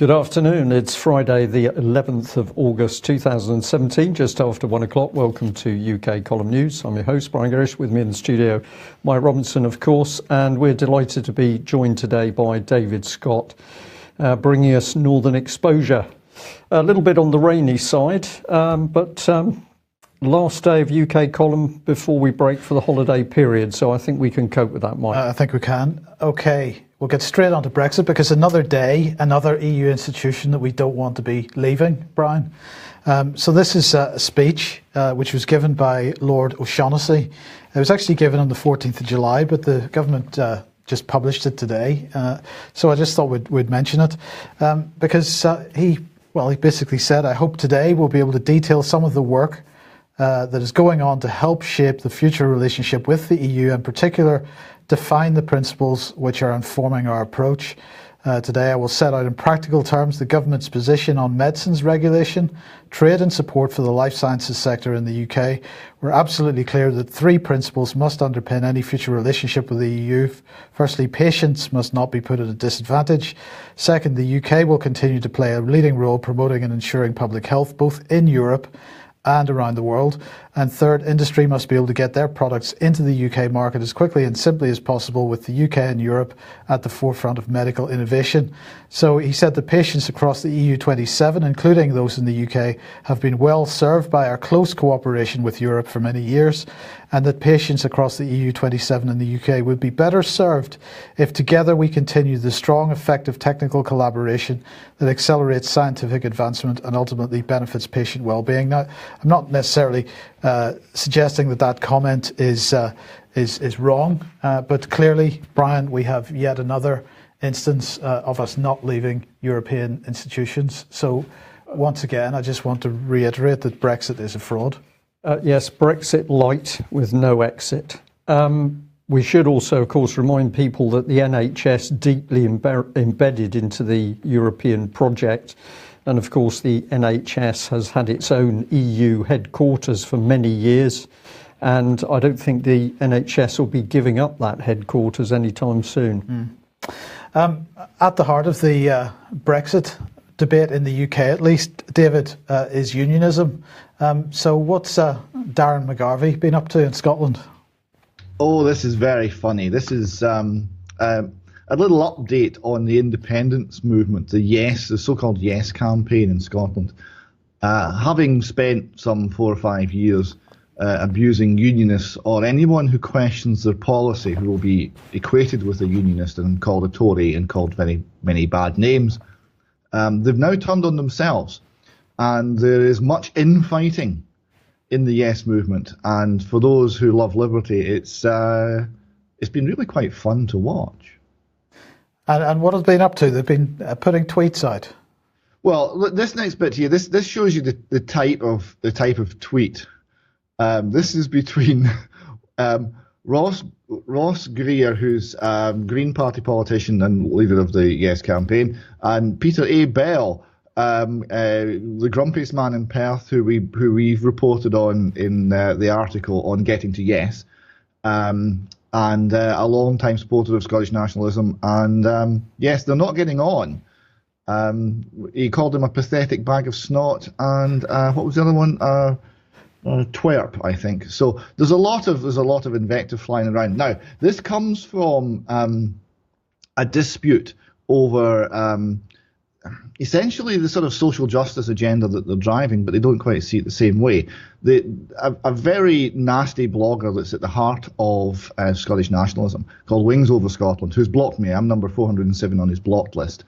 Good afternoon. It's Friday, the 11th of August 2017, just after 1 o'clock. Welcome to UK Column News. I'm your host, Brian Gerrish. With me in the studio, Mike Robinson, of course, and we're delighted to be joined today by David Scott, bringing us Northern Exposure. A little bit on the rainy side, but last day of UK Column before we break for the holiday period, so I think we can cope with that, Mike. I think we can. Okay. We'll get straight on to Brexit because another day, another EU institution that we don't want to be leaving, Brian. So this is a speech which was given by Lord O'Shaughnessy. It was actually given on the 14th of July, but the government just published it today. So I just thought we'd mention it because he basically said, I hope today we'll be able to detail some of the work that is going on to help shape the future relationship with the EU, in particular define the principles which are informing our approach. Today I will set out in practical terms the government's position on medicines regulation, trade and support for the life sciences sector in the UK. We're absolutely clear that three principles must underpin any future relationship with the EU. Firstly, patients must not be put at a disadvantage. Second, the UK will continue to play a leading role promoting and ensuring public health both in Europe and around the world. And third, industry must be able to get their products into the UK market as quickly and simply as possible, with the UK and Europe at the forefront of medical innovation. So he said that patients across the EU 27, including those in the UK, have been well served by our close cooperation with Europe for many years, and that patients across the EU 27 and the UK would be better served if together we continue the strong, effective technical collaboration that accelerates scientific advancement and ultimately benefits patient well-being. Now, I'm not necessarily suggesting that comment is wrong, but clearly, Brian, we have yet another instance of us not leaving European institutions. So once again, I just want to reiterate that Brexit is a fraud. Yes, Brexit light with no exit. We should also, of course, remind people that the NHS deeply embedded into the European project. And of course, the NHS has had its own EU headquarters for many years. And I don't think the NHS will be giving up that headquarters anytime soon. At the heart of the Brexit debate in the UK, at least, David, is unionism. So what's Darren McGarvey been up to in Scotland? Oh, this is very funny. This is a little update on the independence movement, the so-called Yes campaign in Scotland. Having spent some 4 or 5 years abusing unionists or anyone who questions their policy, who will be equated with a unionist and called a Tory and called very many bad names, they've now turned on themselves. And there is much infighting in the Yes movement. And for those who love liberty, it's been really quite fun to watch. And what have they been up to? They've been putting tweets out. Well, this next bit here, this shows you the type of tweet. This is between Ross Greer, who's Green Party politician and leader of the Yes campaign, and Peter A. Bell, the grumpiest man in Perth, who we've reported on in the article on Getting to Yes. And a long-time supporter of Scottish nationalism. And yes, they're not getting on. He called him a pathetic bag of snot, and what was the other one? Twerp, I think. So there's a lot of invective flying around. Now, this comes from a dispute over essentially the sort of social justice agenda that they're driving, but they don't quite see it the same way. A very nasty blogger that's at the heart of Scottish nationalism, called Wings Over Scotland, who's blocked me. I'm number 407 on his blocked list.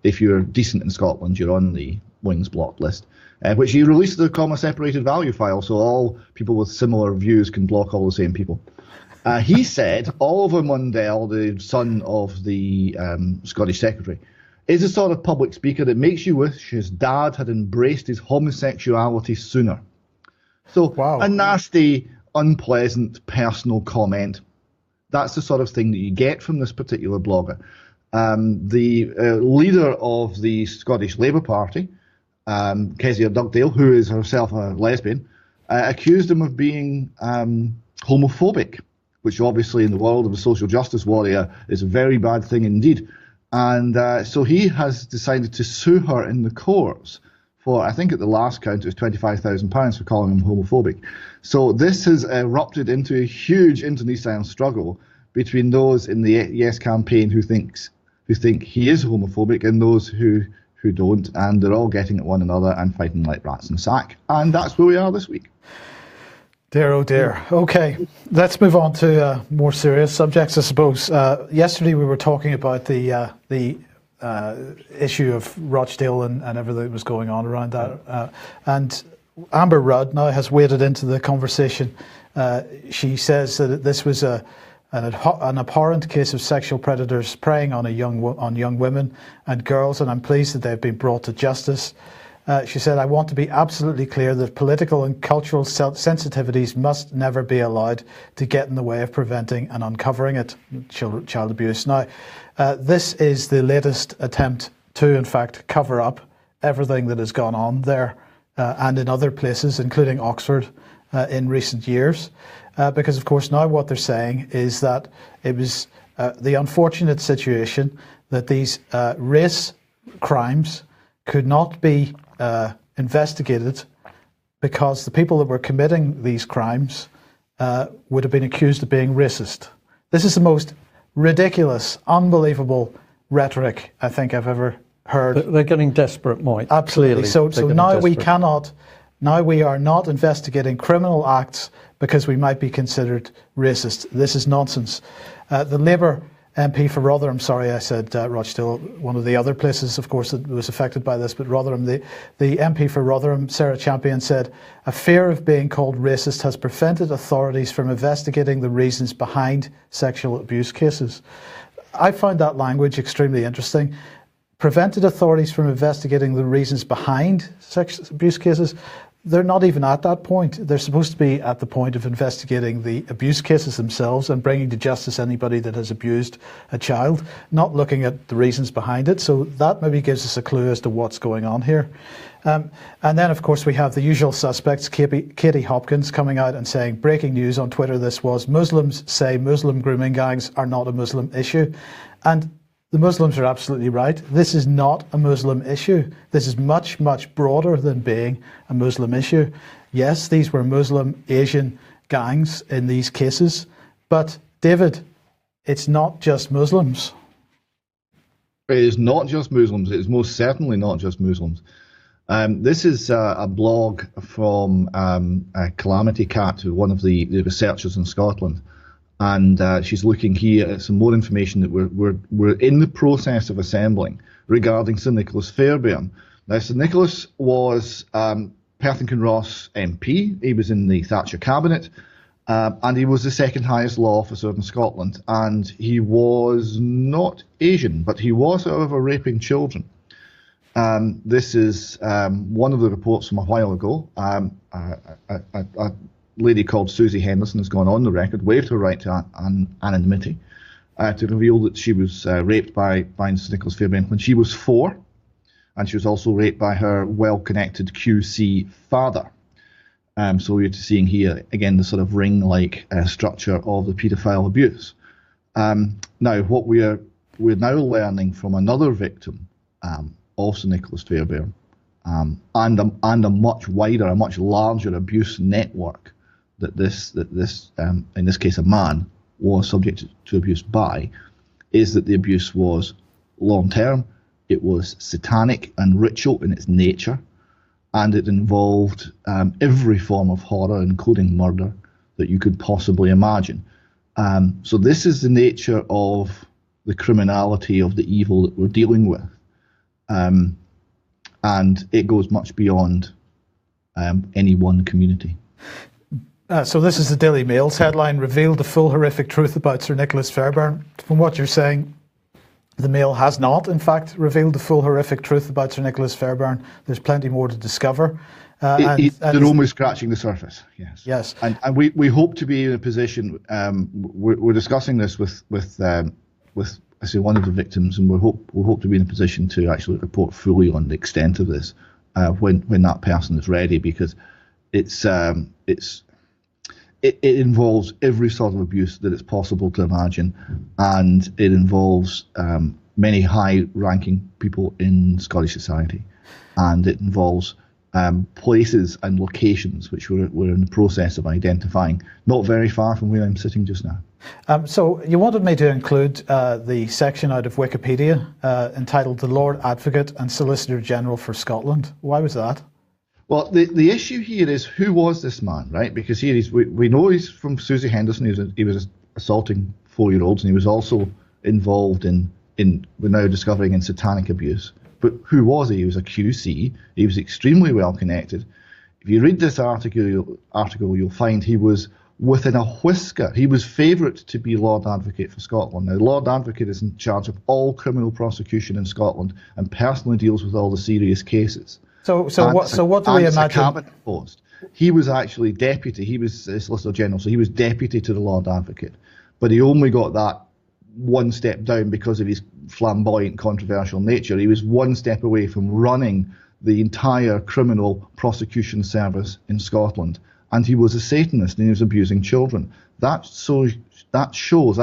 If you're decent in Scotland, you're on the Wings blocked list, which he released the comma-separated value file, so all people with similar views can block all the same people. He said Oliver Mundell, the son of the Scottish Secretary, is a sort of public speaker that makes you wish his dad had embraced his homosexuality sooner. So wow. A nasty, unpleasant, personal comment. That's the sort of thing that you get from this particular blogger. The leader of the Scottish Labour Party, Kezia Dugdale, who is herself a lesbian, accused him of being homophobic, which obviously in the world of a social justice warrior is a very bad thing indeed. And so he has decided to sue her in the courts for, I think at the last count, it was £25,000 for calling him homophobic. So this has erupted into a huge internecine struggle between those in the Yes campaign who think he is homophobic and those who don't, and they're all getting at one another and fighting like rats in a sack. And that's where we are this week. Dear, oh dear. Okay, let's move on to more serious subjects, I suppose. Yesterday we were talking about the issue of Rochdale and everything that was going on around that. And Amber Rudd now has waded into the conversation. She says that this was an abhorrent case of sexual predators preying on young women and girls, and I'm pleased that they've been brought to justice. She said, I want to be absolutely clear that political and cultural sensitivities must never be allowed to get in the way of preventing and uncovering it, child abuse. Now, this is the latest attempt to, in fact, cover up everything that has gone on there and in other places, including Oxford, in recent years. Because, of course, now what they're saying is that it was the unfortunate situation that these race crimes could not be investigated because the people that were committing these crimes would have been accused of being racist. This is the most ridiculous, unbelievable rhetoric I think I've ever heard. They're getting desperate, Mike. Absolutely. Clearly, So now we are not investigating criminal acts because we might be considered racist. This is nonsense. The Labour MP for Rotherham, sorry I said Rochdale, one of the other places of course that was affected by this, but Rotherham, the MP for Rotherham, Sarah Champion, said, a fear of being called racist has prevented authorities from investigating the reasons behind sexual abuse cases. I found that language extremely interesting. Prevented authorities from investigating the reasons behind sexual abuse cases. They're not even at that point. They're supposed to be at the point of investigating the abuse cases themselves and bringing to justice anybody that has abused a child, not looking at the reasons behind it. So that maybe gives us a clue as to what's going on here. And then, of course, we have the usual suspects, Katie Hopkins coming out and saying, breaking news on Twitter, this was, Muslims say Muslim grooming gangs are not a Muslim issue. And the Muslims are absolutely right. This is not a Muslim issue. This is much, much broader than being a Muslim issue. Yes, these were Muslim Asian gangs in these cases, but David, it's not just Muslims. It is not just Muslims. It is most certainly not just Muslims. This is a blog from Calamity Cat, one of the researchers in Scotland. And she's looking here at some more information that we're in the process of assembling regarding Sir Nicholas Fairbairn. Now, Sir Nicholas was Perth and Kinross MP. He was in the Thatcher cabinet, and he was the second highest law officer in Scotland. And he was not Asian, but he was, however, raping children. This is one of the reports from a while ago. A lady called Susie Henderson has gone on the record, waived her right to anonymity, to reveal that she was raped by Sir Nicholas Fairbairn when she was 4, and she was also raped by her well-connected QC father. So you're seeing here, again, the sort of ring-like structure of the paedophile abuse. Now, what we're now learning from another victim of Sir Nicholas Fairbairn, and a much wider, a much larger abuse network that this in this case a man was subject to abuse by, is that the abuse was long term, it was satanic and ritual in its nature, and it involved every form of horror, including murder, that you could possibly imagine. So this is the nature of the criminality of the evil that we're dealing with, and it goes much beyond any one community. So this is the Daily Mail's headline, revealed the full horrific truth about Sir Nicholas Fairbairn. From what you're saying, the Mail has not, in fact, revealed the full horrific truth about Sir Nicholas Fairbairn. There's plenty more to discover. They're only scratching the surface, yes. Yes. And we hope to be in a position, we're discussing this with I say, one of the victims, and we'll hope to be in a position to actually report fully on the extent of this when that person is ready, because it involves every sort of abuse that it's possible to imagine, and it involves many high-ranking people in Scottish society, and it involves places and locations which we're in the process of identifying, not very far from where I'm sitting just now. So you wanted me to include the section out of Wikipedia entitled "The Lord Advocate and Solicitor General for Scotland." Why was that? Well, the issue here is, who was this man, right? Because here we know he's from Susie Henderson. He was assaulting 4-year-olds, and he was also involved in we're now discovering, in satanic abuse. But who was he? He was a QC. He was extremely well connected. If you read this article, you'll find he was within a whisker. He was favourite to be Lord Advocate for Scotland. Now, Lord Advocate is in charge of all criminal prosecution in Scotland and personally deals with all the serious cases. So what do we imagine? A cabinet post. He was actually deputy. He was Solicitor General, so he was deputy to the Lord Advocate. But he only got that one step down because of his flamboyant, controversial nature. He was one step away from running the entire criminal prosecution service in Scotland, and he was a Satanist and he was abusing children. That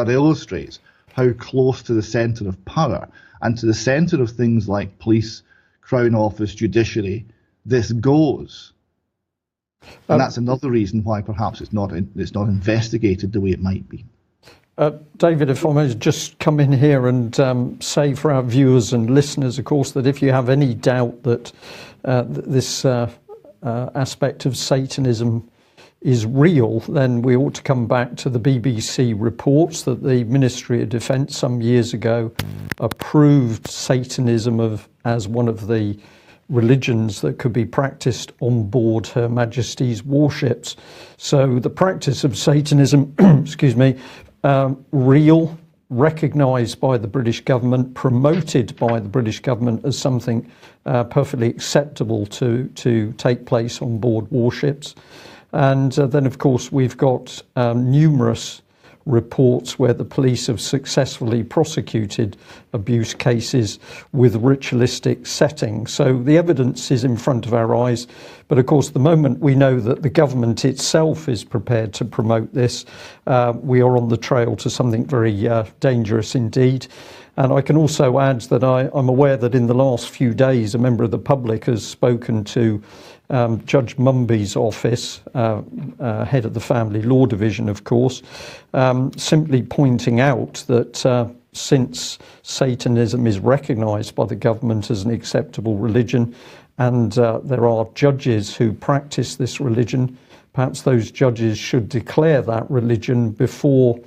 illustrates how close to the centre of power and to the centre of things like police, Crown Office, judiciary this goes. And that's another reason why perhaps it's not investigated the way it might be. David, if I may just come in here and say for our viewers and listeners, of course, that if you have any doubt that this aspect of Satanism is real, then we ought to come back to the BBC reports that the Ministry of Defence some years ago approved Satanism as one of the religions that could be practiced on board Her Majesty's warships. So the practice of Satanism, excuse me, real, recognised by the British government, promoted by the British government as something perfectly acceptable to take place on board warships. And then, of course, we've got numerous reports where the police have successfully prosecuted abuse cases with ritualistic settings. So the evidence is in front of our eyes. But of course, the moment we know that the government itself is prepared to promote this, we are on the trail to something very dangerous indeed. And I can also add that I'm aware that in the last few days, a member of the public has spoken to Judge Mumby's office, head of the Family Law Division, of course, simply pointing out that since Satanism is recognised by the government as an acceptable religion, and there are judges who practice this religion, perhaps those judges should declare that religion before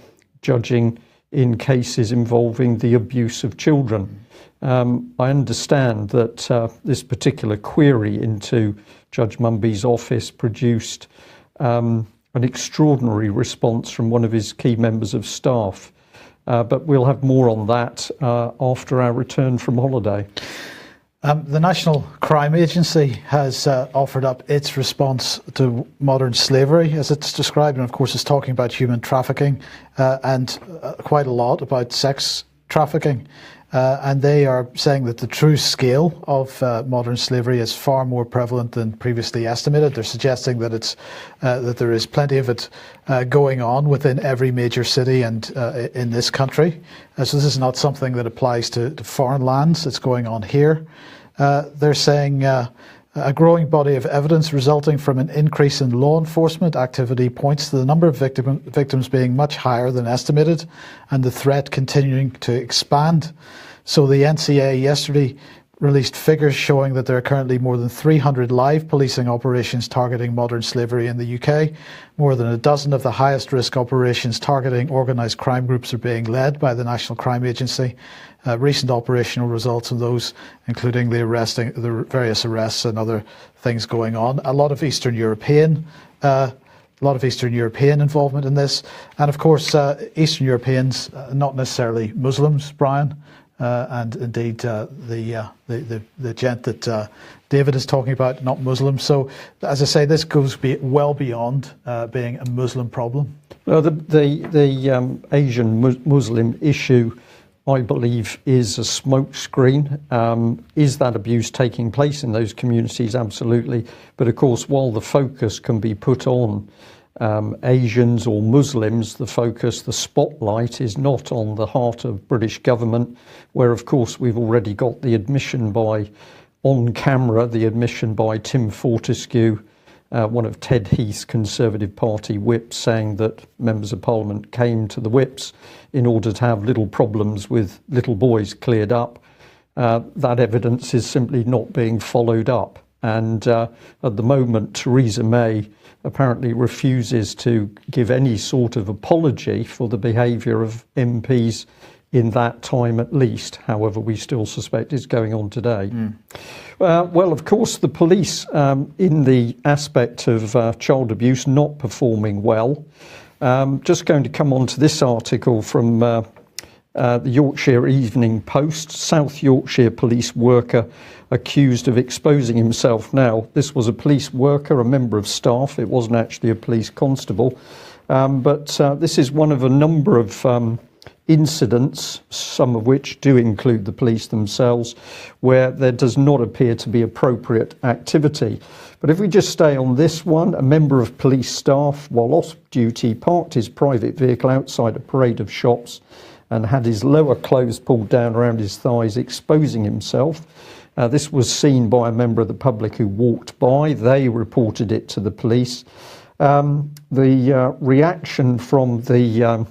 judging in cases involving the abuse of children. I understand that this particular query into Judge Mumby's office produced an extraordinary response from one of his key members of staff. But we'll have more on that after our return from holiday. The National Crime Agency has offered up its response to modern slavery, as it's described, and of course it's talking about human trafficking and quite a lot about sex trafficking. And they are saying that the true scale of modern slavery is far more prevalent than previously estimated. They're suggesting that that there is plenty of it going on within every major city and in this country. So this is not something that applies to foreign lands. It's going on here. They're saying a growing body of evidence resulting from an increase in law enforcement activity points to the number of victims being much higher than estimated and the threat continuing to expand. So the NCA yesterday released figures showing that there are currently more than 300 live policing operations targeting modern slavery in the UK. More than a dozen of the highest risk operations targeting organised crime groups are being led by the National Crime Agency. Recent operational results of those, including the various arrests and other things going on. A lot of Eastern European involvement in this, and of course Eastern Europeans, not necessarily Muslims, Brian. And indeed, the gent that David is talking about, not Muslim. So, as I say, this goes well beyond being a Muslim problem. Well, the Asian Muslim issue, I believe, is a smokescreen. Is that abuse taking place in those communities? Absolutely. But of course, while the focus can be put on Asians or Muslims, the spotlight is not on the heart of British government, where of course we've already got the admission on camera, the admission by Tim Fortescue, one of Ted Heath's Conservative Party whips, saying that members of Parliament came to the whips in order to have little problems with little boys cleared up. That evidence is simply not being followed up. And at the moment, Theresa May apparently refuses to give any sort of apology for the behaviour of MPs in that time at least. However, we still suspect it's going on today. Well, of course, the police in the aspect of child abuse not performing well. Just going to come on to this article from the Yorkshire Evening Post. South Yorkshire police worker accused of exposing himself. Now, this was a police worker, a member of staff. It wasn't actually a police constable. But this is one of a number of incidents, some of which do include the police themselves, where there does not appear to be appropriate activity. But if we just stay on this one, a member of police staff, while off duty, parked his private vehicle outside a parade of shops and had his lower clothes pulled down around his thighs, exposing himself. This was seen by a member of the public who walked by. They reported it to the police. The reaction from the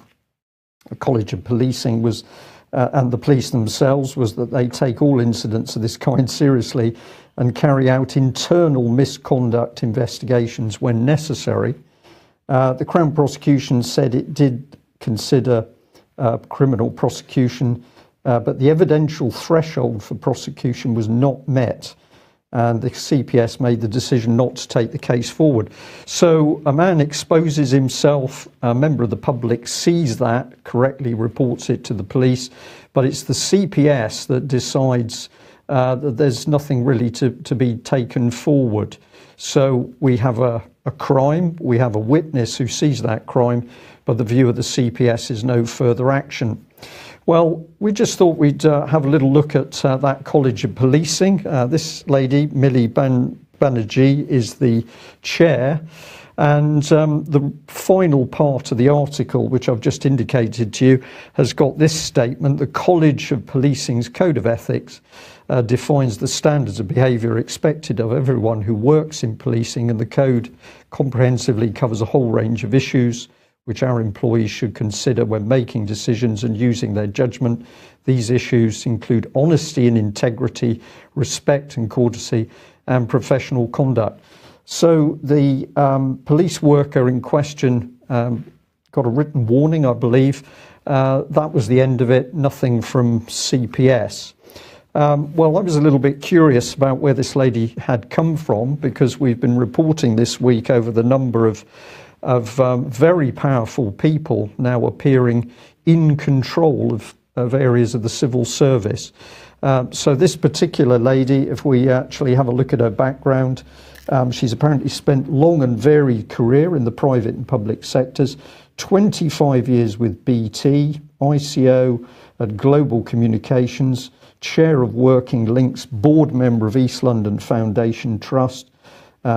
College of Policing was, and the police themselves, was that they take all incidents of this kind seriously and carry out internal misconduct investigations when necessary. The Crown prosecution said it did consider criminal prosecution, but the evidential threshold for prosecution was not met, and the CPS made the decision not to take the case forward. So a man exposes himself, a member of the public sees that, correctly reports it to the police, but it's the CPS that decides that there's nothing really to be taken forward. So we have a crime, we have a witness who sees that crime, but the view of the CPS is no further action. Well, we just thought we'd have a little look at that College of Policing. This lady, Millie Banerjee, is the chair. And the final part of the article, which I've just indicated to you, has got this statement: the College of Policing's Code of Ethics defines the standards of behaviour expected of everyone who works in policing, and the code comprehensively covers a whole range of issues which our employees should consider when making decisions and using their judgment. These issues include honesty and integrity, respect and courtesy, and professional conduct. So the police worker in question got a written warning, I believe. That was the end of it, nothing from CPS. Well, I was a little bit curious about where this lady had come from, because we've been reporting this week over the number of very powerful people now appearing in control of areas of the civil service. So this particular lady, if we actually have a look at her background, she's apparently spent long and varied career in the private and public sectors, 25 years with BT, ICO at Global Communications, chair of Working Links, board member of East London Foundation Trust.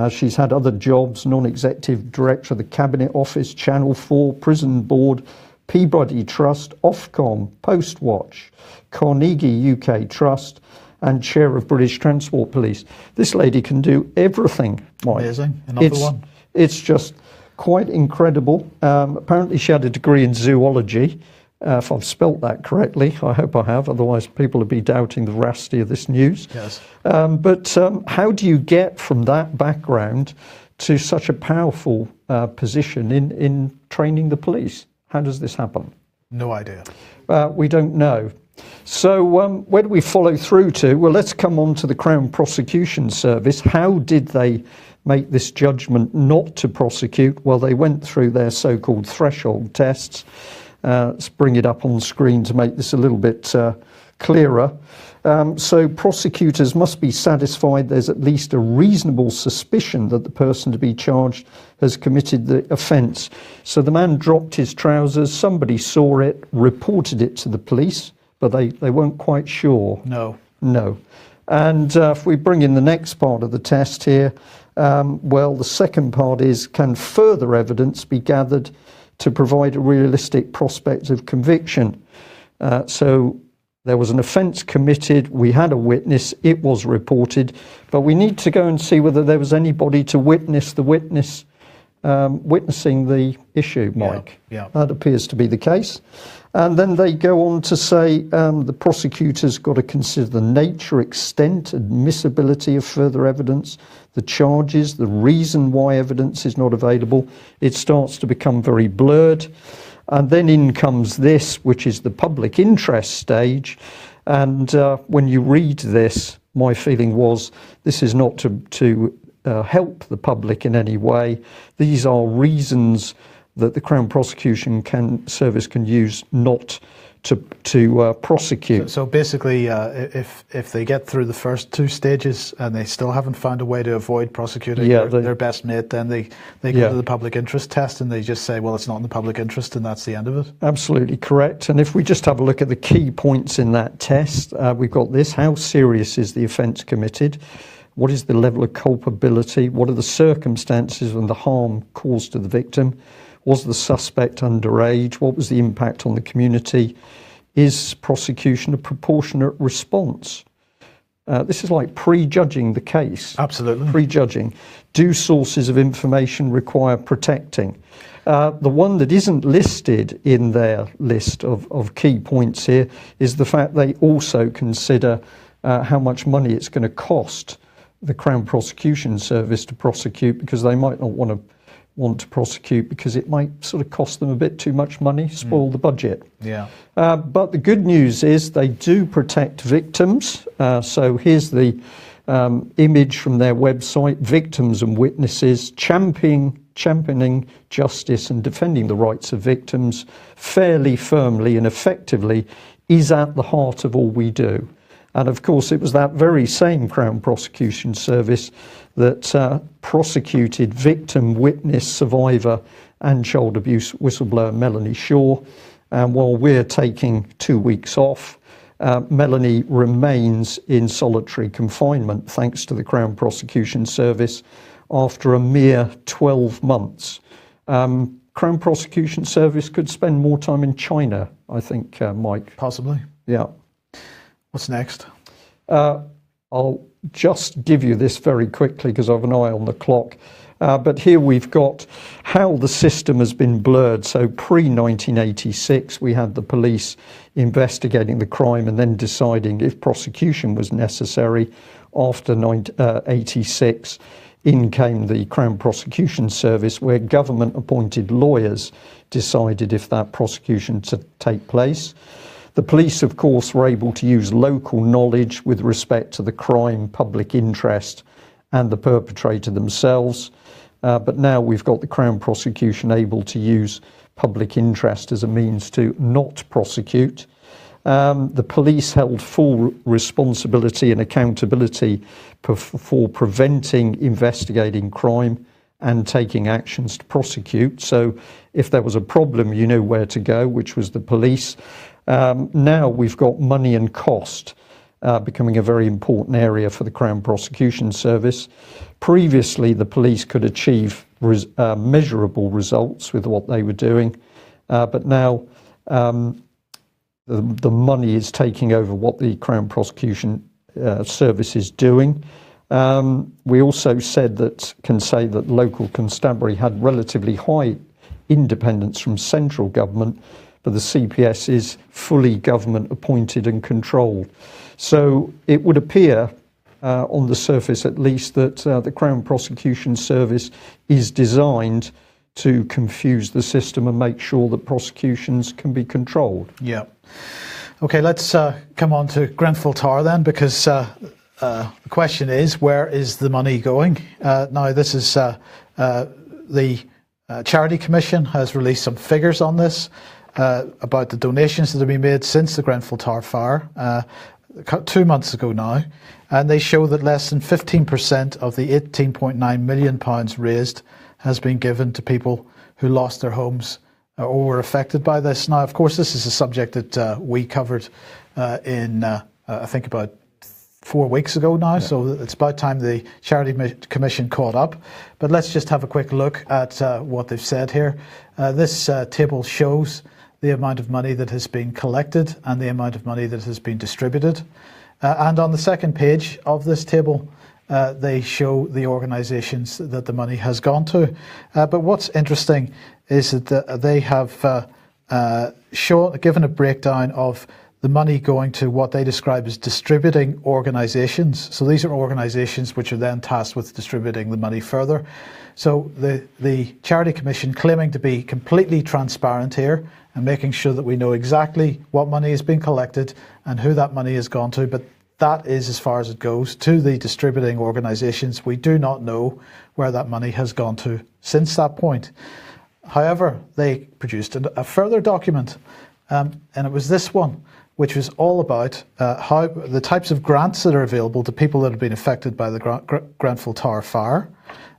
She's had other jobs: non-executive director of the Cabinet Office, Channel 4, Prison Board, Peabody Trust, Ofcom, Postwatch, Carnegie UK Trust, and chair of British Transport Police. This lady can do everything, Mike. Amazing. Another one. It's just quite incredible. Apparently she had a degree in zoology. If I've spelt that correctly, I hope I have, otherwise people would be doubting the veracity of this news. Yes. But how do you get from that background to such a powerful position in training the police? How does this happen? No idea. We don't know. So where do we follow through to? Well, let's come on to the Crown Prosecution Service. How did they make this judgment not to prosecute? Well, they went through their so-called threshold tests. Let's bring it up on screen to make this a little bit clearer. So prosecutors must be satisfied there's at least a reasonable suspicion that the person to be charged has committed the offence. So the man dropped his trousers, somebody saw it, reported it to the police, but they weren't quite sure. No. And if we bring in the next part of the test here, well, the second part is, can further evidence be gathered to provide a realistic prospect of conviction? So there was an offence committed, we had a witness, it was reported, but we need to go and see whether there was anybody to witness the witness witnessing the issue, Mike. Yeah. That appears to be the case. And then they go on to say the prosecutor's got to consider the nature, extent, admissibility of further evidence, the charges, the reason why evidence is not available. It starts to become very blurred. And then in comes this, which is the public interest stage. And when you read this, my feeling was this is not to help the public in any way. These are reasons that the Crown Prosecution Service can use not to prosecute. So basically, if they get through the first two stages and they still haven't found a way to avoid prosecuting their best mate, then they go to the public interest test and they just say, well, it's not in the public interest, and that's the end of it. Absolutely correct. And if we just have a look at the key points in that test, we've got this: how serious is the offence committed? What is the level of culpability? What are the circumstances and the harm caused to the victim? Was the suspect underage? What was the impact on the community? Is prosecution a proportionate response? This is like prejudging the case. Absolutely. Prejudging. Do sources of information require protecting? The one that isn't listed in their list of key points here is the fact they also consider how much money it's going to cost the Crown Prosecution Service to prosecute, because they might not want to prosecute because it might sort of cost them a bit too much money, spoil the budget. Yeah. But the good news is they do protect victims. So here's the image from their website: victims and witnesses championing justice and defending the rights of victims fairly, firmly and effectively is at the heart of all we do. And of course, it was that very same Crown Prosecution Service that prosecuted victim, witness, survivor and child abuse whistleblower Melanie Shaw. And while we're taking 2 weeks off, Melanie remains in solitary confinement thanks to the Crown Prosecution Service after a mere 12 months. Crown Prosecution Service could spend more time in China, I think, Mike. Possibly. Yeah. What's next? I'll just give you this very quickly because I have an eye on the clock. But here we've got how the system has been blurred. So pre-1986, we had the police investigating the crime and then deciding if prosecution was necessary. After 86, in came the Crown Prosecution Service, where government-appointed lawyers decided if that prosecution to take place. The police, of course, were able to use local knowledge with respect to the crime, public interest, and the perpetrator themselves. But now we've got the Crown Prosecution able to use public interest as a means to not prosecute. The police held full responsibility and accountability for preventing, investigating crime and taking actions to prosecute. So if there was a problem, you knew where to go, which was the police. Now we've got money and cost becoming a very important area for the Crown Prosecution Service. Previously, the police could achieve measurable results with what they were doing, but now the money is taking over what the Crown Prosecution Service is doing. We also can say that local constabulary had relatively high independence from central government, but the CPS is fully government appointed and controlled. So it would appear, on the surface at least, that the Crown Prosecution Service is designed to confuse the system and make sure that prosecutions can be controlled. Yeah. Okay, let's come on to Grenfell Tower then, because the question is, where is the money going? Now, this is the Charity Commission has released some figures on this. About the donations that have been made since the Grenfell Tower fire 2 months ago now, and they show that less than 15% of the £18.9 million raised has been given to people who lost their homes or were affected by this. Now, of course, this is a subject that we covered in I think about 4 weeks ago now, so it's about time the Charity Commission caught up. But let's just have a quick look at what they've said here. This table shows the amount of money that has been collected and the amount of money that has been distributed. And on the second page of this table, they show the organisations that the money has gone to. But what's interesting is that they have given a breakdown of the money going to what they describe as distributing organisations. So these are organisations which are then tasked with distributing the money further. So the Charity Commission claiming to be completely transparent here and making sure that we know exactly what money has been collected and who that money has gone to, but that is as far as it goes to the distributing organisations. We do not know where that money has gone to since that point. However, they produced a further document, and it was this one, which was all about how the types of grants that are available to people that have been affected by the Grenfell Tower fire,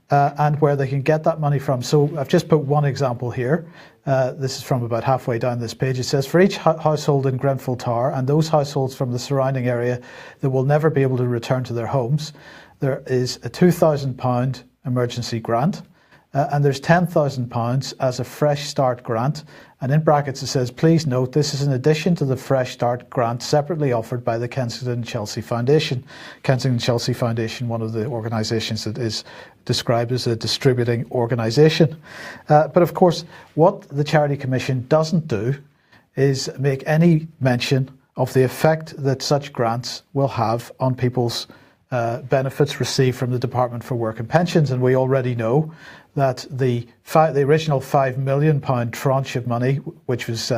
and where they can get that money from. So I've just put one example here. This is from about halfway down this page. It says, for each household in Grenfell Tower and those households from the surrounding area that will never be able to return to their homes, there is a £2,000 emergency grant. And there's £10,000 as a Fresh Start grant. And in brackets it says, please note this is in addition to the Fresh Start grant separately offered by the Kensington Chelsea Foundation. Kensington Chelsea Foundation, one of the organisations that is described as a distributing organisation. But of course, what the Charity Commission doesn't do is make any mention of the effect that such grants will have on people's benefits received from the Department for Work and Pensions. And we already know that the original £5 million tranche of money, which was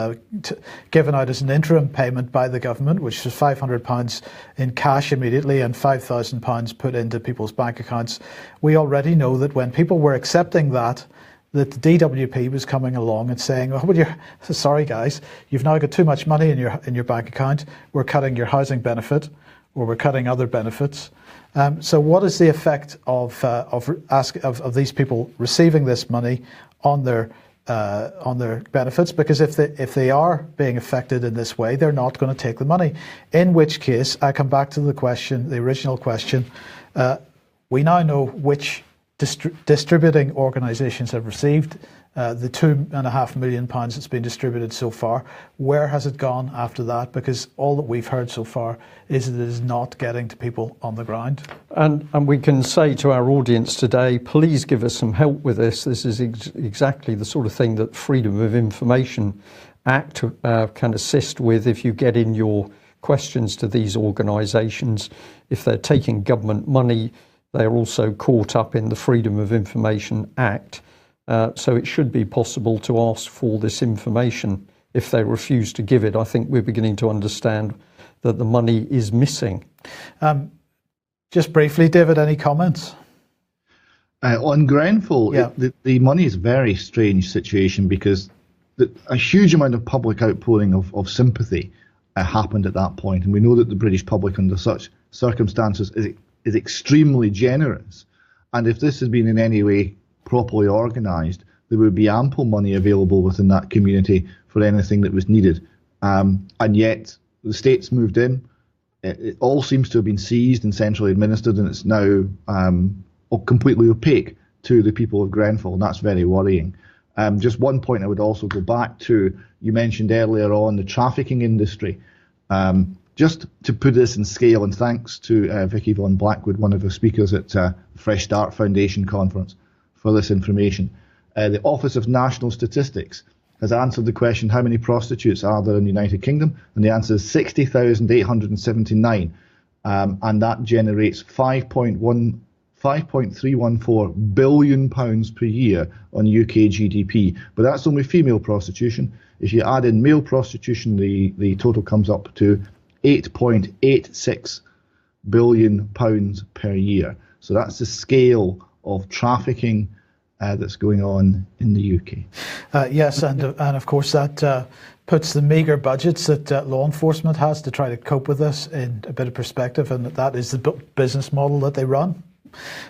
given out as an interim payment by the government, which was £500 in cash immediately and £5,000 put into people's bank accounts, we already know that when people were accepting that the DWP was coming along and saying, "Oh, well, sorry guys, you've now got too much money in your bank account. We're cutting your housing benefit, or we're cutting other benefits." So what is the effect of these people receiving this money on their benefits? Because if they are being affected in this way, they're not going to take the money. In which case, I come back to the original question. We now know which distributing organisations have received the £2.5 million that's been distributed so far. Where has it gone after that? Because all that we've heard so far is that it is not getting to people on the ground. And we can say to our audience today, please give us some help with this. This is exactly the sort of thing that Freedom of Information Act can assist with. If you get in your questions to these organisations, if they're taking government money, they're also caught up in the Freedom of Information Act. So it should be possible to ask for this information. If they refuse to give it, I think we're beginning to understand that the money is missing. Just briefly, David, any comments? On Grenfell, yeah. The money is a very strange situation because a huge amount of public outpouring of sympathy happened at that point. And we know that the British public under such circumstances is extremely generous. And if this has been in any way properly organised, there would be ample money available within that community for anything that was needed. And yet the state's moved in. It all seems to have been seized and centrally administered, and it's now completely opaque to the people of Grenfell, and that's very worrying. Just one point I would also go back to, you mentioned earlier on the trafficking industry. Just to put this in scale, and thanks to Vicky Vaughan Blackwood, one of the speakers at Fresh Start Foundation conference, for this information. The Office of National Statistics has answered the question, how many prostitutes are there in the United Kingdom? And the answer is 60,879. And that generates £5.314 billion per year on UK GDP. But that's only female prostitution. If you add in male prostitution, the total comes up to £8.86 billion per year. So that's the scale of trafficking that's going on in the UK. Yes, and of course that puts the meagre budgets that law enforcement has to try to cope with this in a bit of perspective, and that is the business model that they run.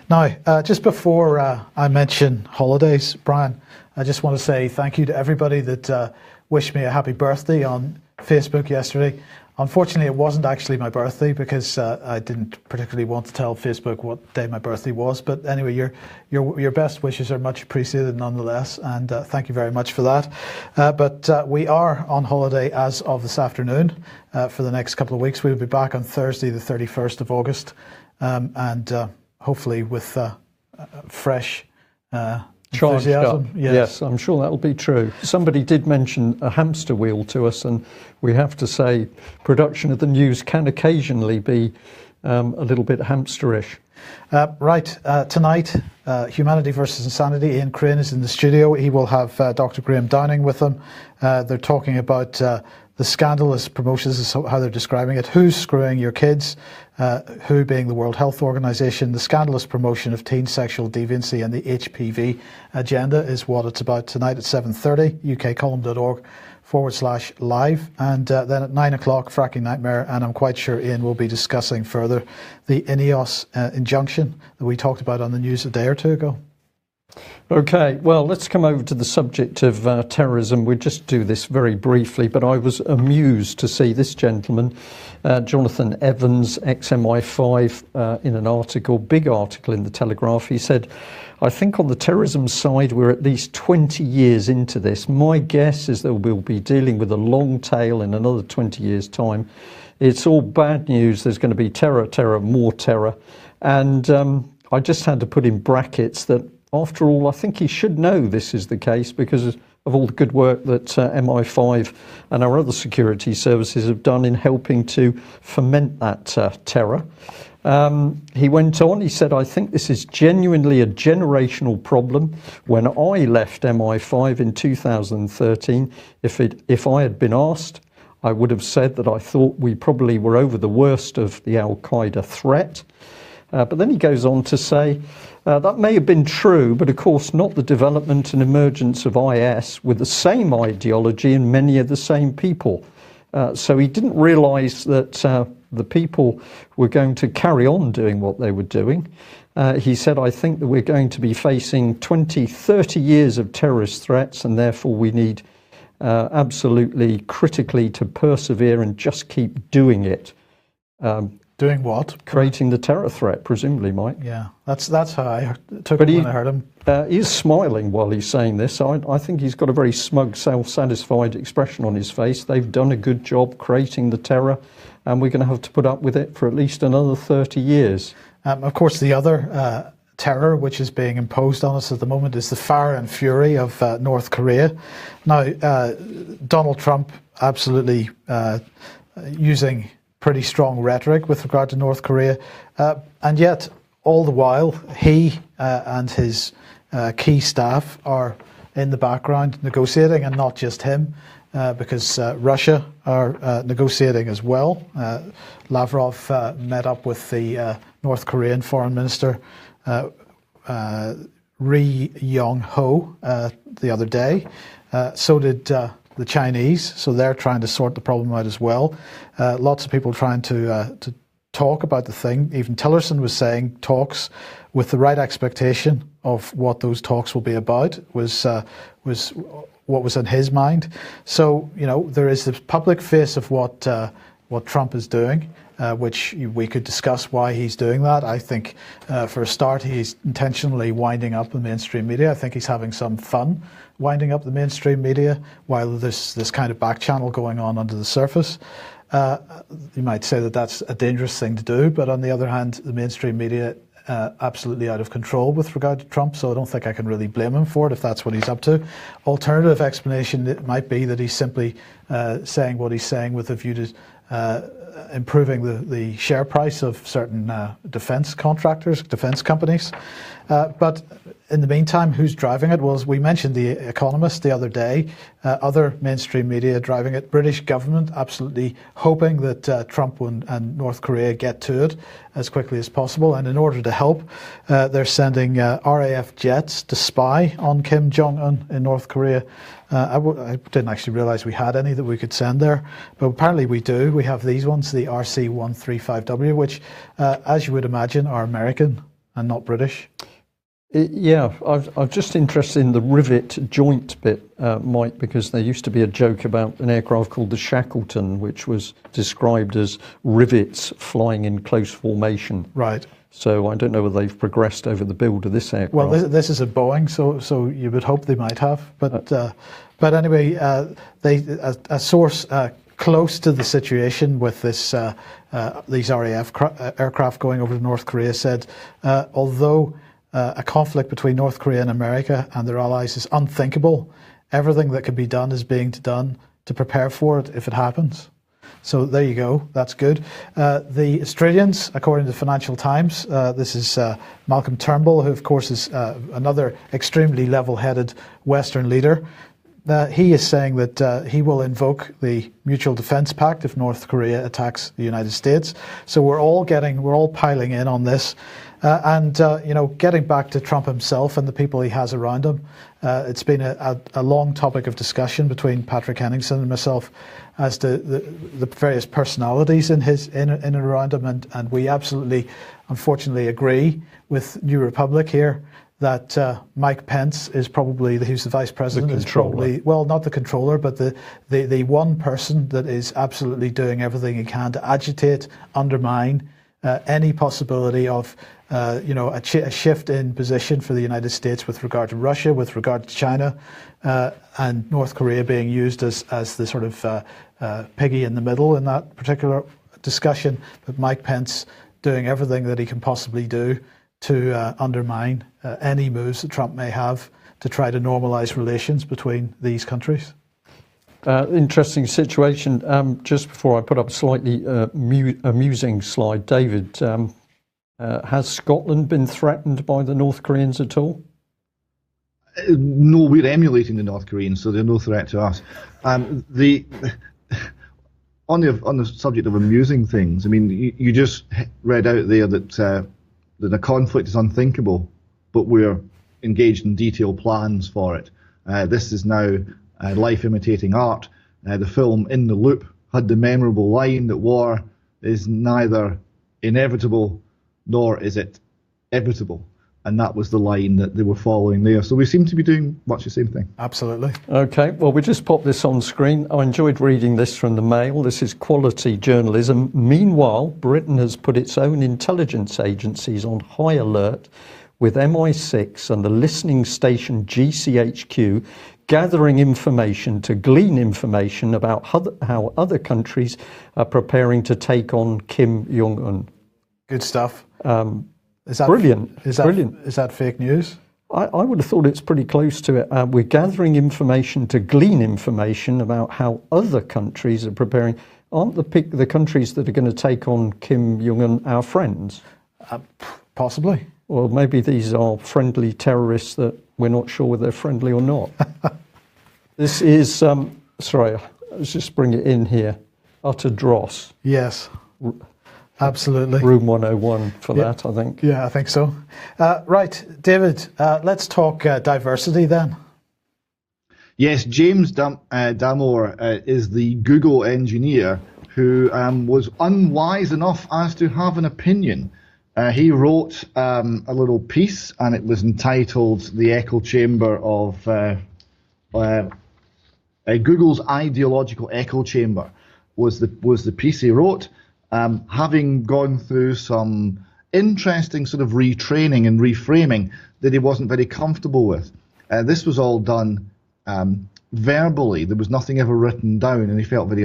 Now, just before I mention holidays, Brian, I just want to say thank you to everybody that wished me a happy birthday on Facebook yesterday. Unfortunately, it wasn't actually my birthday because I didn't particularly want to tell Facebook what day my birthday was. But anyway, your best wishes are much appreciated nonetheless, and thank you very much for that. But we are on holiday as of this afternoon for the next couple of weeks. We'll be back on Thursday, the 31st of August, and hopefully with fresh charged up. enthusiasm. Yes, I'm sure that'll be true. Somebody did mention a hamster wheel to us, and we have to say production of the news can occasionally be a little bit hamsterish. Tonight, Humanity versus Insanity. Ian Crane is in the studio. He will have Dr. Graham Downing with him. They're talking about the scandalous promotions, is how they're describing it. Who's screwing your kids? WHO being the World Health Organization. The scandalous promotion of teen sexual deviancy and the HPV agenda is what it's about tonight at 7:30, ukcolumn.org/live. And then at 9 o'clock, Fracking Nightmare. And I'm quite sure Ian will be discussing further the INEOS injunction that we talked about on the news a day or two ago. Okay, well, let's come over to the subject of terrorism. We'll just do this very briefly, but I was amused to see this gentleman, Jonathan Evans, ex-MI5, in an article, big article in the Telegraph. He said, I think on the terrorism side, we're at least 20 years into this. My guess is that we'll be dealing with a long tail in another 20 years' time. It's all bad news. There's going to be terror, terror, more terror. And I just had to put in brackets that, after all, I think he should know this is the case because of all the good work that MI5 and our other security services have done in helping to foment that terror. He went on, he said, I think this is genuinely a generational problem. When I left MI5 in 2013, if I had been asked, I would have said that I thought we probably were over the worst of the Al-Qaeda threat. But then he goes on to say, that may have been true, but of course not the development and emergence of IS with the same ideology and many of the same people. So he didn't realise that the people were going to carry on doing what they were doing. He said, I think that we're going to be facing 20, 30 years of terrorist threats, and therefore we need absolutely critically to persevere and just keep doing it. Doing what? Creating the terror threat, presumably, Mike. Yeah, that's how I took it when I heard him. He's smiling while he's saying this. I think he's got a very smug, self-satisfied expression on his face. They've done a good job creating the terror, and we're going to have to put up with it for at least another 30 years. Of course, the other terror which is being imposed on us at the moment is the fire and fury of North Korea. Now, Donald Trump absolutely using pretty strong rhetoric with regard to North Korea, and yet all the while he and his key staff are in the background negotiating, and not just him, because Russia are negotiating as well. Lavrov met up with the North Korean Foreign Minister Ri Yong-ho the other day. So did the Chinese, so they're trying to sort the problem out as well. Lots of people trying to talk about the thing. Even Tillerson was saying talks with the right expectation of what those talks will be about was what was in his mind. So, you know, there is the public face of what Trump is doing, which we could discuss why he's doing that. I think, for a start, he's intentionally winding up the mainstream media. I think he's having some fun winding up the mainstream media while there's this kind of back channel going on under the surface. You might say that that's a dangerous thing to do, but on the other hand, the mainstream media absolutely out of control with regard to Trump, so I don't think I can really blame him for it if that's what he's up to. Alternative explanation, it might be that he's simply saying what he's saying with a view to improving the share price of certain defence contractors, defence companies. But in the meantime, who's driving it? Well, as we mentioned, The Economist the other day, other mainstream media driving it, British government absolutely hoping that Trump and North Korea get to it as quickly as possible. And in order to help, they're sending RAF jets to spy on Kim Jong-un in North Korea. I didn't actually realise we had any that we could send there, but apparently we do. We have these ones, the RC-135W, which, as you would imagine, are American and not British. Yeah, I'm just interested in the rivet joint bit, Mike, because there used to be a joke about an aircraft called the Shackleton, which was described as rivets flying in close formation. Right. So I don't know whether they've progressed over the build of this aircraft. Well, this is a Boeing, so you would hope they might have. But anyway, a source close to the situation with these RAF aircraft going over to North Korea said, although a conflict between North Korea and America and their allies is unthinkable, everything that can be done is being done to prepare for it if it happens. So there you go. That's good. The Australians, according to the Financial Times, this is Malcolm Turnbull, who of course is another extremely level-headed Western leader. He is saying that he will invoke the Mutual Defence Pact if North Korea attacks the United States. So we're all piling in on this. Getting back to Trump himself and the people he has around him, it's been a long topic of discussion between Patrick Henningsen and myself as to the various personalities in and around him, and we absolutely, unfortunately, agree with New Republic here that Mike Pence is probably, who's the vice president, is probably, well, not the controller, but the one person that is absolutely doing everything he can to agitate, undermine any possibility of a shift in position for the United States with regard to Russia, with regard to China, and North Korea being used as the sort of piggy in the middle in that particular discussion. But Mike Pence doing everything that he can possibly do to undermine any moves that Trump may have to try to normalise relations between these countries. Interesting situation. Just before I put up a slightly amusing slide, David, has Scotland been threatened by the North Koreans at all? No, we're emulating the North Koreans, so they're no threat to us. On the subject of amusing things, I mean, you just read out there that a conflict is unthinkable, but we're engaged in detailed plans for it. This is now life imitating art. The film In the Loop had the memorable line that war is neither inevitable nor is it evitable. And that was the line that they were following there. So we seem to be doing much the same thing. Absolutely. Okay, well, we just popped this on screen. I enjoyed reading this from the Mail. This is quality journalism. Meanwhile, Britain has put its own intelligence agencies on high alert, with MI6 and the listening station GCHQ gathering information to glean information about how other countries are preparing to take on Kim Jong-un. Good stuff. Is that brilliant? Brilliant. Is that fake news? I would have thought it's pretty close to it. We're gathering information to glean information about how other countries are preparing. Aren't the countries that are going to take on Kim Jong-un our friends? Possibly. Well, maybe these are friendly terrorists that we're not sure whether they're friendly or not. This is, sorry, let's just bring it in here. Utter dross. Yes, absolutely. Room 101 for that, I think. Yeah, I think so. Right, David, let's talk diversity then. Yes, James Damore is the Google engineer who was unwise enough as to have an opinion. He wrote a little piece, and it was entitled "The Echo Chamber of Google's Ideological Echo Chamber." Was the piece he wrote, having gone through some interesting sort of retraining and reframing that he wasn't very comfortable with. This was all done verbally. There was nothing ever written down, and he felt very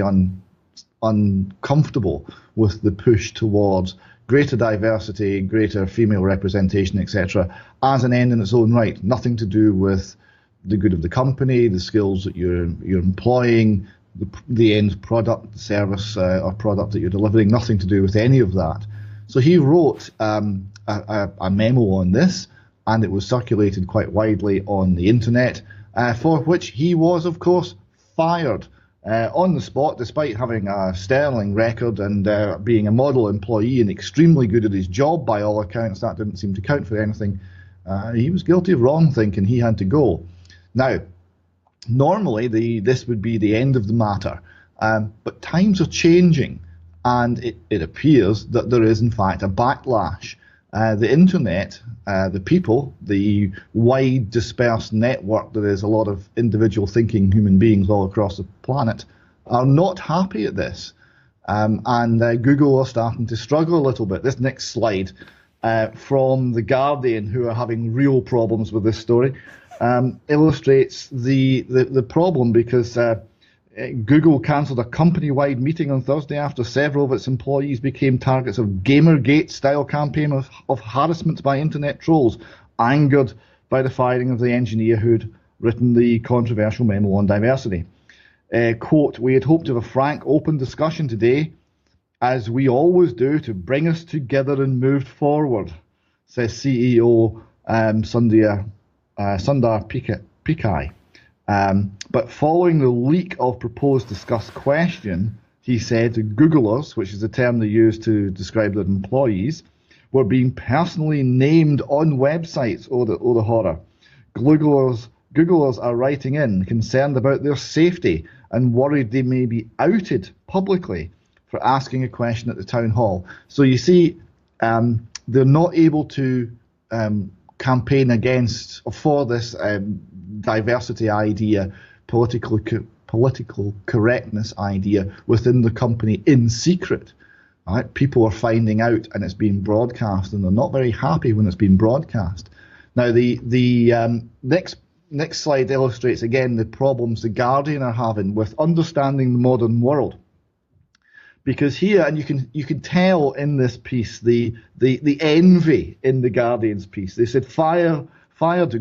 uncomfortable with the push towards greater diversity, greater female representation, etc., as an end in its own right. Nothing to do with the good of the company, the skills that you're employing, the end product, the service or product that you're delivering. Nothing to do with any of that. So he wrote a memo on this, and it was circulated quite widely on the internet, for which he was, of course, fired on the spot, despite having a sterling record and being a model employee and extremely good at his job by all accounts. That didn't seem to count for anything. He was guilty of wrong thinking. He had to go. Now, normally this would be the end of the matter, but times are changing, and it appears that there is in fact a backlash. The internet, the people, the wide dispersed network that is a lot of individual thinking human beings all across the planet, are not happy at this. And Google are starting to struggle a little bit. This next slide from The Guardian, who are having real problems with this story, illustrates the problem, because Google cancelled a company-wide meeting on Thursday after several of its employees became targets of Gamergate-style campaign of harassment by internet trolls, angered by the firing of the engineer who'd written the controversial memo on diversity. Quote, "We had hoped to have a frank, open discussion today, as we always do, to bring us together and move forward," says CEO Sundar Pichai. But following the leak of proposed discussed question, he said Googlers, which is the term they use to describe their employees, were being personally named on websites. Oh, the horror. Googlers are writing in, concerned about their safety and worried they may be outed publicly for asking a question at the town hall. So you see, they're not able to campaign against or for this diversity idea, political correctness idea within the company in secret. Right? People are finding out, and it's being broadcast, and they're not very happy when it's being broadcast. Now, the next slide illustrates again the problems the Guardian are having with understanding the modern world. Because here, and you can tell in this piece the envy in the Guardian's piece. They said fired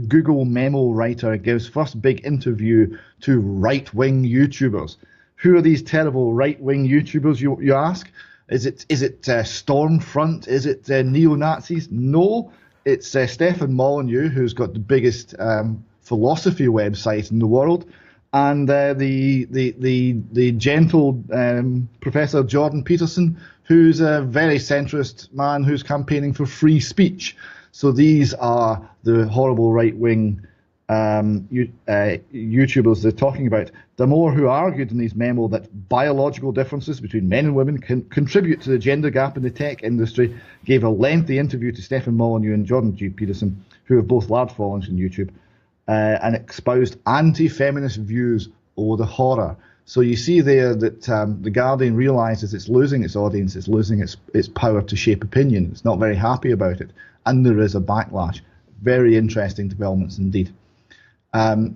Google memo writer gives first big interview to right-wing YouTubers. Who are these terrible right-wing YouTubers, you ask? Is it Stormfront? Is it neo-Nazis? No, it's Stefan Molyneux, who's got the biggest philosophy website in the world, and the gentle Professor Jordan Peterson, who's a very centrist man who's campaigning for free speech. So these are the horrible right-wing YouTubers they're talking about. Damore, who argued in his memo that biological differences between men and women can contribute to the gender gap in the tech industry, gave a lengthy interview to Stefan Molyneux and Jordan G. Peterson, who have both large followings on YouTube, and espoused anti-feminist views. Oh, the horror. So you see there that the Guardian realises it's losing its audience, it's losing its power to shape opinion. It's not very happy about it, and there is a backlash. Very interesting developments indeed. The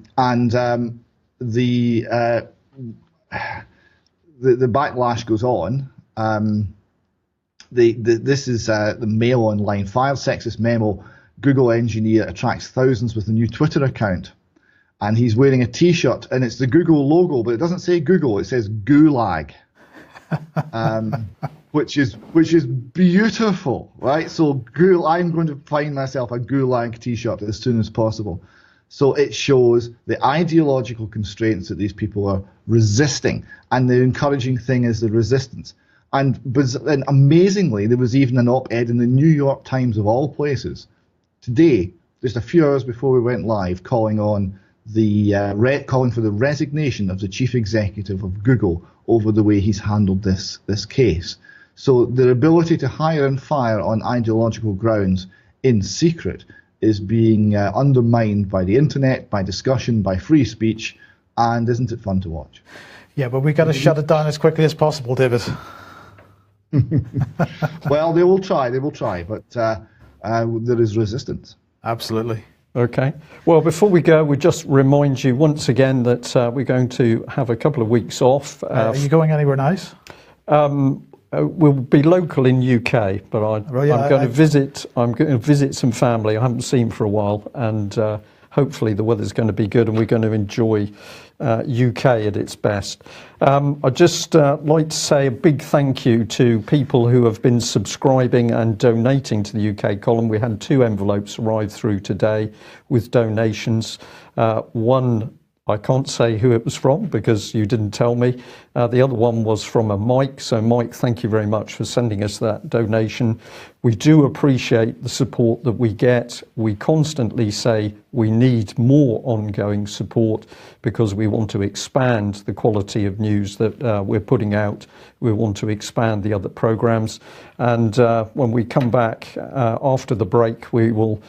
backlash goes on. This is the Mail Online. Fired sexist memo. Google engineer attracts thousands with a new Twitter account, and he's wearing a T-shirt, and it's the Google logo, but it doesn't say Google. It says Gulag, which is beautiful, right? So I'm going to find myself a Gulag T-shirt as soon as possible. So it shows the ideological constraints that these people are resisting, and the encouraging thing is the resistance. And amazingly, there was even an op-ed in the New York Times, of all places, today, just a few hours before we went live, calling for the resignation of the chief executive of Google over the way he's handled this case. So their ability to hire and fire on ideological grounds in secret is being undermined by the internet, by discussion, by free speech, and isn't it fun to watch? Yeah, but we've got to shut it down as quickly as possible, David. Well, they will try, but there is resistance. Absolutely. Okay. Well, before we go, we just remind you once again that we're going to have a couple of weeks off. Are you going anywhere nice? We'll be local in UK, but I'm going to visit some family I haven't seen for a while, and hopefully the weather's going to be good and we're going to enjoy UK at its best. I'd just like to say a big thank you to people who have been subscribing and donating to the UK column. We had 2 envelopes arrive through today with donations. One, I can't say who it was from because you didn't tell me. The other one was from a Mike. So Mike, thank you very much for sending us that donation. We do appreciate the support that we get. We constantly say we need more ongoing support because we want to expand the quality of news that we're putting out. We want to expand the other programs. And when we come back after the break, we will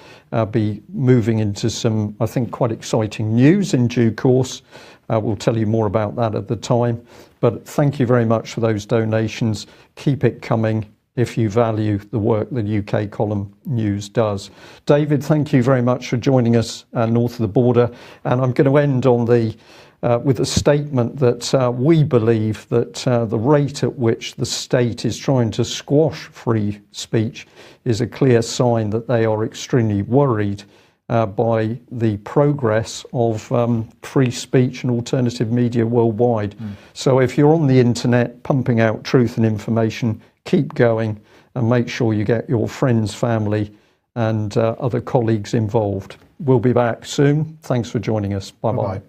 be moving into some, I think, quite exciting news in due course. We'll tell you more about that at the time. But thank you very much for those donations. Keep it coming if you value the work the UK Column News does. David, thank you very much for joining us north of the border. And I'm going to end on with a statement that we believe that the rate at which the state is trying to squash free speech is a clear sign that they are extremely worried by the progress of free speech and alternative media worldwide. So if you're on the internet pumping out truth and information, keep going and make sure you get your friends, family and other colleagues involved. We'll be back soon. Thanks for joining us. Bye-bye.